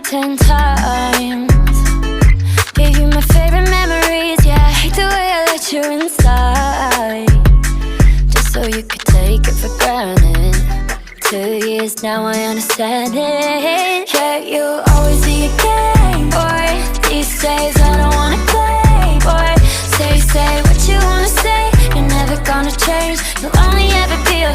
10 times. Gave you my favorite memories. Yeah, I hate the way I let you inside, just so you could take it for granted. 2 years now, I understand it. Yeah, you always be a game boy. These days I don't wanna play, boy. Say what you wanna say. You're never gonna change. You'll only ever be a